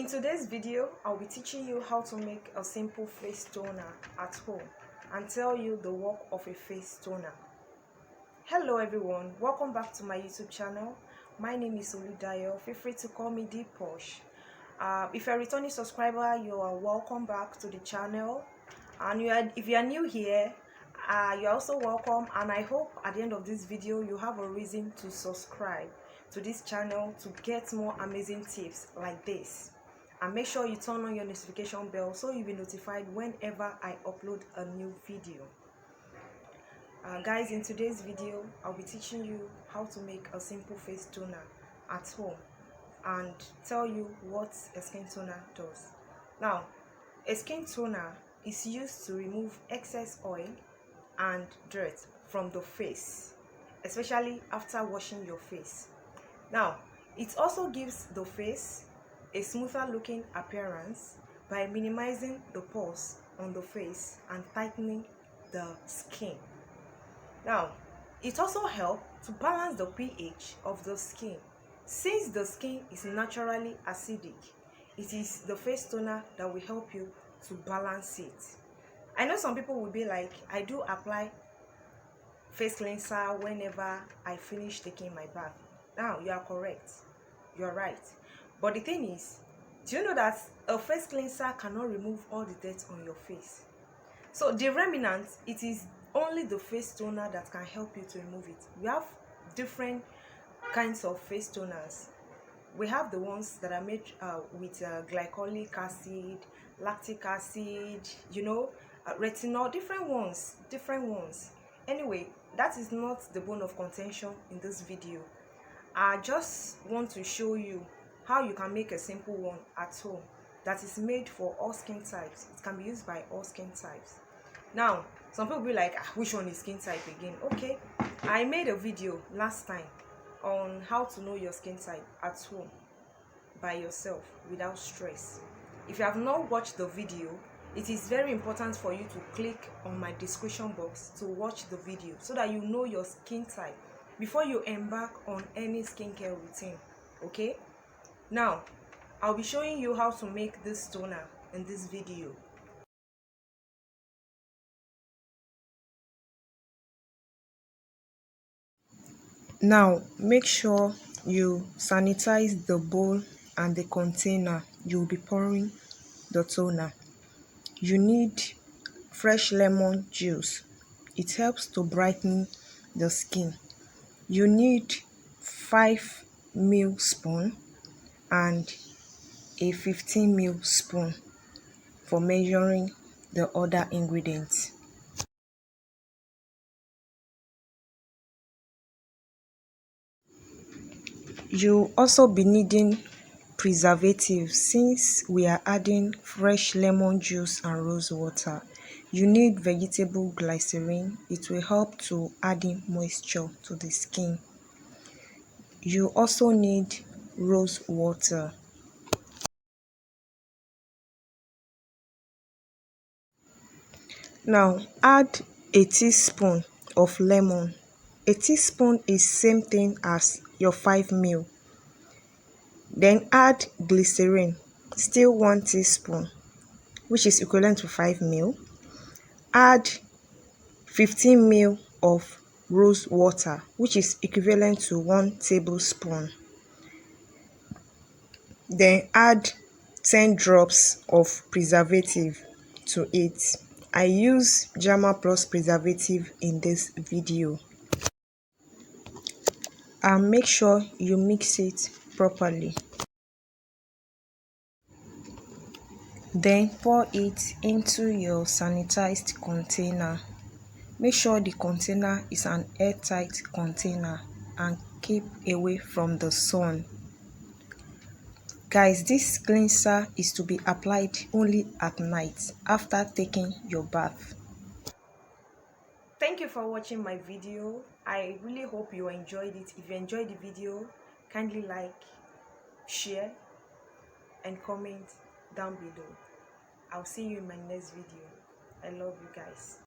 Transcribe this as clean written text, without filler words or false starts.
In today's video, I'll be teaching you how to make a simple face toner at home and tell you the work of a face toner. Hello everyone, welcome back to my YouTube channel. My name is Oludayo. Feel free to call me D Posh. If you're a returning subscriber, you are welcome back to the channel. And if you are new here, you're also welcome. And I hope at the end of this video, you have a reason to subscribe to this channel to get more amazing tips like this. And make sure you turn on your notification bell so you'll be notified whenever I upload a new video. Guys, in today's video, I'll be teaching you how to make a simple face toner at home and tell you what a skin toner does. Now, a skin toner is used to remove excess oil and dirt from the face, especially after washing your face. Now, it also gives the face a smoother looking appearance by minimizing the pores on the face and tightening the skin. Now, it also helps to balance the pH of the skin. Since the skin is naturally acidic, it is the face toner that will help you to balance it. I know some people will be like, I do apply face cleanser whenever I finish taking my bath. Now, you are correct. You are right. But the thing is, do you know that a face cleanser cannot remove all the dirt on your face? So the remnant, it is only the face toner that can help you to remove it. We have different kinds of face toners. We have the ones that are made with glycolic acid, lactic acid, retinol, different ones. Anyway, that is not the bone of contention in this video. I just want to show you how you can make a simple one at home that is made for all skin types. It can be used by all skin types. Now, some people will be like, which one is skin type again? Okay, I made a video last time on how to know your skin type at home by yourself without stress. If you have not watched the video, it is very important for you to click on my description box to watch the video so that you know your skin type before you embark on any skincare routine. Okay, now I'll be showing you how to make this toner in this video. Now, make sure you sanitize the bowl and the container you'll be pouring the toner. You need fresh lemon juice. It helps to brighten the skin. You need 5 ml spoon and a 15 ml spoon for measuring the other ingredients. You'll also be needing preservatives since we are adding fresh lemon juice and rose water. You need vegetable glycerin. It will help to add in moisture to the skin. You also need rose water. Now add a teaspoon of lemon. A teaspoon is same thing as your 5 ml. Then add glycerin, still 1 teaspoon, which is equivalent to 5 ml. Add 15 ml of rose water, which is equivalent to 1 tablespoon. Then add 10 drops of preservative to it. I use Jama Plus preservative in this video. And make sure you mix it properly. Then pour it into your sanitized container. Make sure the container is an airtight container and keep away from the sun. Guys, this cleanser is to be applied only at night after taking your bath. Thank you for watching my video. I really hope you enjoyed it. If you enjoyed the video, kindly like, share, and comment down below. I'll see you in my next video. I love you guys.